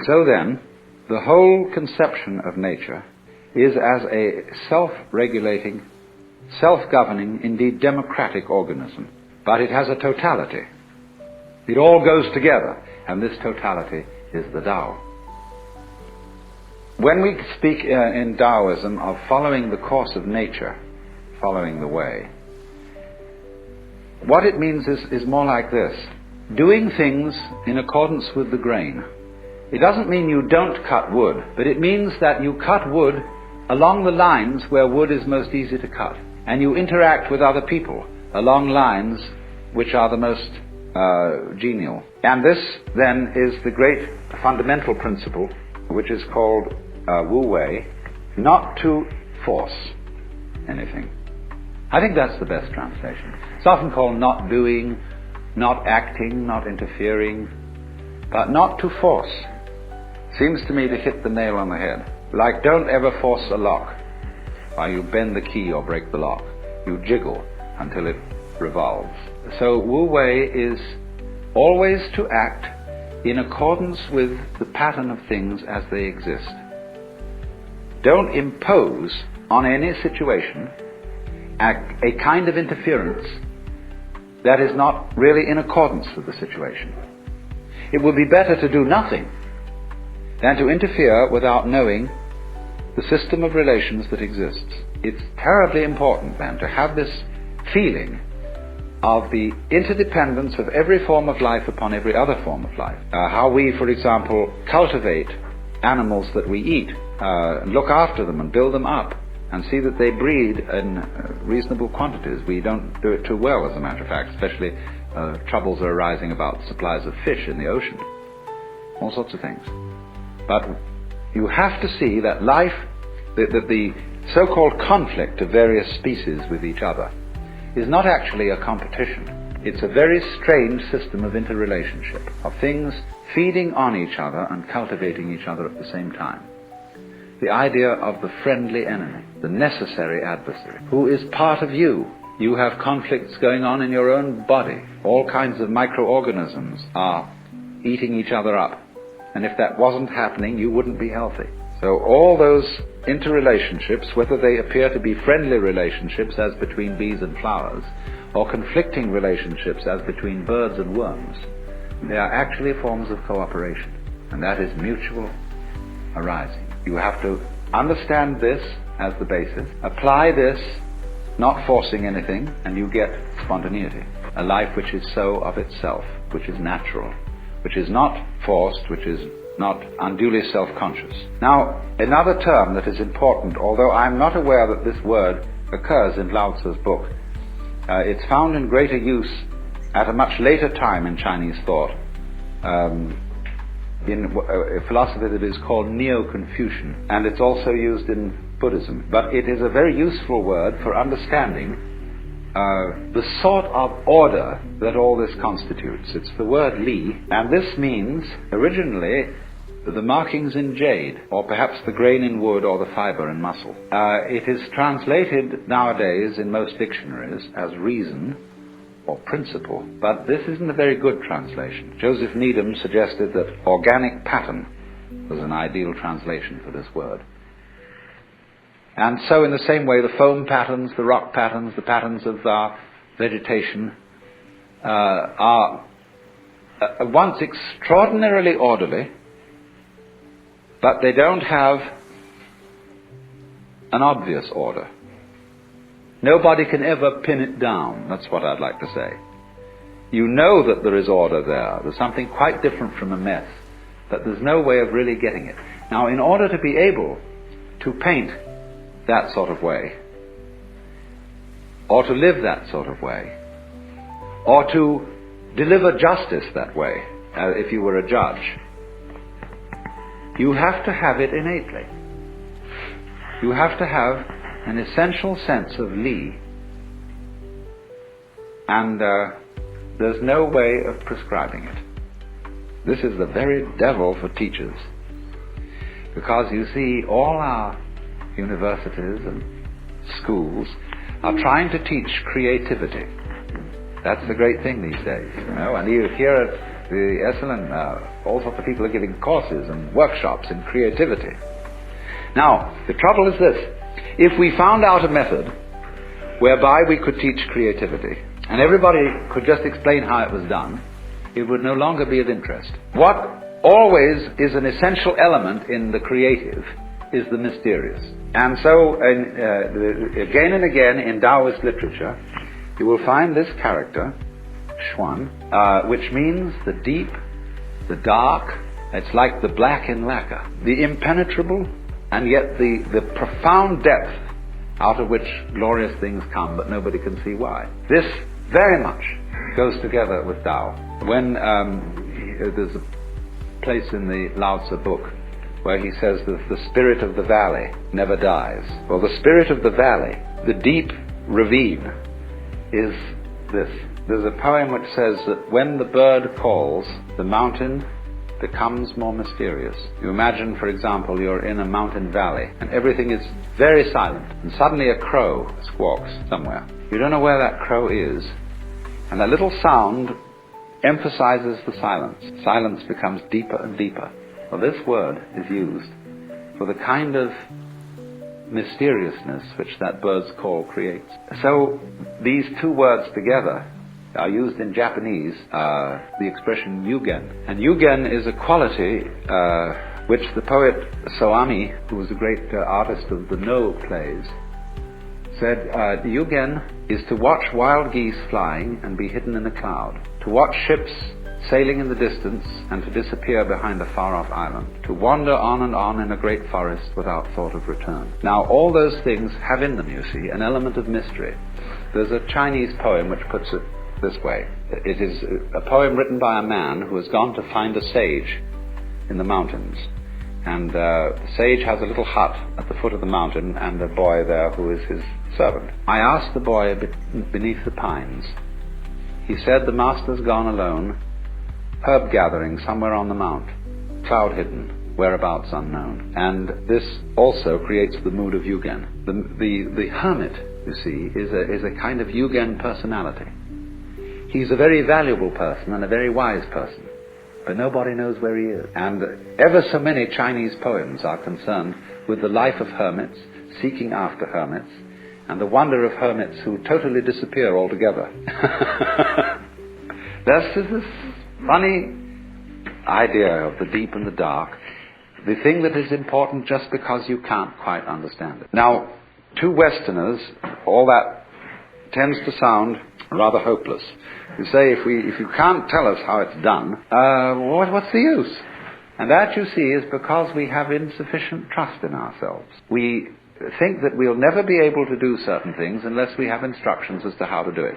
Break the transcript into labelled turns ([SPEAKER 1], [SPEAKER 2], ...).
[SPEAKER 1] So then, the whole conception of nature is as a self-regulating, self-governing, indeed democratic organism. But it has a totality. It all goes together, and this totality is the Tao. When we speak in Taoism of following the course of nature, following the way, what it means is more like this: doing things in accordance with the grain. It doesn't mean you don't cut wood, but it means that you cut wood along the lines where wood is most easy to cut, and you interact with other people along lines which are the most genial. And this then is the great fundamental principle, which is called Wu Wei, not to force anything. I think that's the best translation. It's often called not doing, not acting, not interfering, but not to force. Seems to me to hit the nail on the head. Like, don't ever force a lock, while you bend the key or break the lock. You jiggle until it revolves. So Wu Wei is always to act in accordance with the pattern of things as they exist. Don't impose on any situation a kind of interference that is not really in accordance with the situation. It would be better to do nothing than to interfere without knowing the system of relations that exists. It's terribly important then to have this feeling of the interdependence of every form of life upon every other form of life. How we, for example, cultivate animals that we eat, look after them and build them up, and see that they breed in reasonable quantities. We don't do it too well, as a matter of fact, especially troubles are arising about supplies of fish in the ocean, all sorts of things. But you have to see that life, that the so-called conflict of various species with each other, is not actually a competition. It's a very strange system of interrelationship, of things feeding on each other and cultivating each other at the same time. The idea of the friendly enemy, the necessary adversary, who is part of you. You have conflicts going on in your own body. All kinds of microorganisms are eating each other up. And if that wasn't happening, you wouldn't be healthy. So all those interrelationships, whether they appear to be friendly relationships as between bees and flowers, or conflicting relationships as between birds and worms, they are actually forms of cooperation. And that is mutual arising. You have to understand this as the basis, apply this, not forcing anything, and you get spontaneity. A life which is so of itself, which is natural, which is not forced, which is not unduly self-conscious. Now, another term that is important, although I'm not aware that this word occurs in Lao Tzu's book, it's found in greater use at a much later time in Chinese thought, in a philosophy that is called Neo-Confucian, and it's also used in Buddhism. But it is a very useful word for understanding the sort of order that all this constitutes. It's the word Li, and this means, originally, the markings in jade, or perhaps the grain in wood or the fiber in muscle. It is translated nowadays in most dictionaries as reason or principle, but this isn't a very good translation. Joseph Needham suggested that organic pattern was an ideal translation for this word. And so in the same way, the foam patterns, the rock patterns, the patterns of our vegetation are at once extraordinarily orderly, but they don't have an obvious order. Nobody can ever pin it down. That's what I'd like to say. You know that there is order there. There's something quite different from a mess, but there's no way of really getting it. Now, in order to be able to paint that sort of way, or to live that sort of way, or to deliver justice that way, if you were a judge, you have to have it innately. You have to have an essential sense of Li, and there's no way of prescribing it. This is the very devil for teachers, because you see, all our universities and schools are trying to teach creativity. That's the great thing these days, you know. And you hear at the Esalen, all sorts of people are giving courses and workshops in creativity. Now, the trouble is this. If we found out a method whereby we could teach creativity, and everybody could just explain how it was done, it would no longer be of interest. What always is an essential element in the creative is the mysterious. And so, again and again in Taoist literature, you will find this character, Schwan, which means the deep, the dark. It's like the black in lacquer, the impenetrable, and yet the profound depth out of which glorious things come, but nobody can see why. This very much goes together with Tao. When there's a place in the Lao Tzu book where he says that the spirit of the valley never dies. Well, the spirit of the valley, the deep ravine, is this. There's a poem which says that when the bird calls, the mountain becomes more mysterious. You imagine, for example, you're in a mountain valley and everything is very silent, and suddenly a crow squawks somewhere. You don't know where that crow is, and that little sound emphasizes the silence. Silence becomes deeper and deeper. Well, this word is used for the kind of mysteriousness which that bird's call creates. So these two words together are used in Japanese, the expression Yugen. And Yugen is a quality which the poet Soami, who was a great artist of the No plays, said, Yugen is to watch wild geese flying and be hidden in a cloud, to watch ships sailing in the distance and to disappear behind a far-off island, to wander on and on in a great forest without thought of return. Now, all those things have in them, you see, an element of mystery. There's a Chinese poem which puts it this way. It is a poem written by a man who has gone to find a sage in the mountains. And the sage has a little hut at the foot of the mountain and a boy there who is his servant. I asked the boy beneath the pines. He said, the master's gone alone, herb gathering somewhere on the mount, cloud hidden, whereabouts unknown. And this also creates the mood of Yugen. The hermit, you see, is a kind of Yugen personality. He's a very valuable person and a very wise person, but nobody knows where he is. And ever so many Chinese poems are concerned with the life of hermits, seeking after hermits, and the wonder of hermits who totally disappear altogether. This is this funny idea of the deep and the dark, the thing that is important just because you can't quite understand it. Now, to Westerners, all that tends to sound rather hopeless. You say, if you can't tell us how it's done, what's the use? And that, you see, is because we have insufficient trust in ourselves. We think that we'll never be able to do certain things unless we have instructions as to how to do it.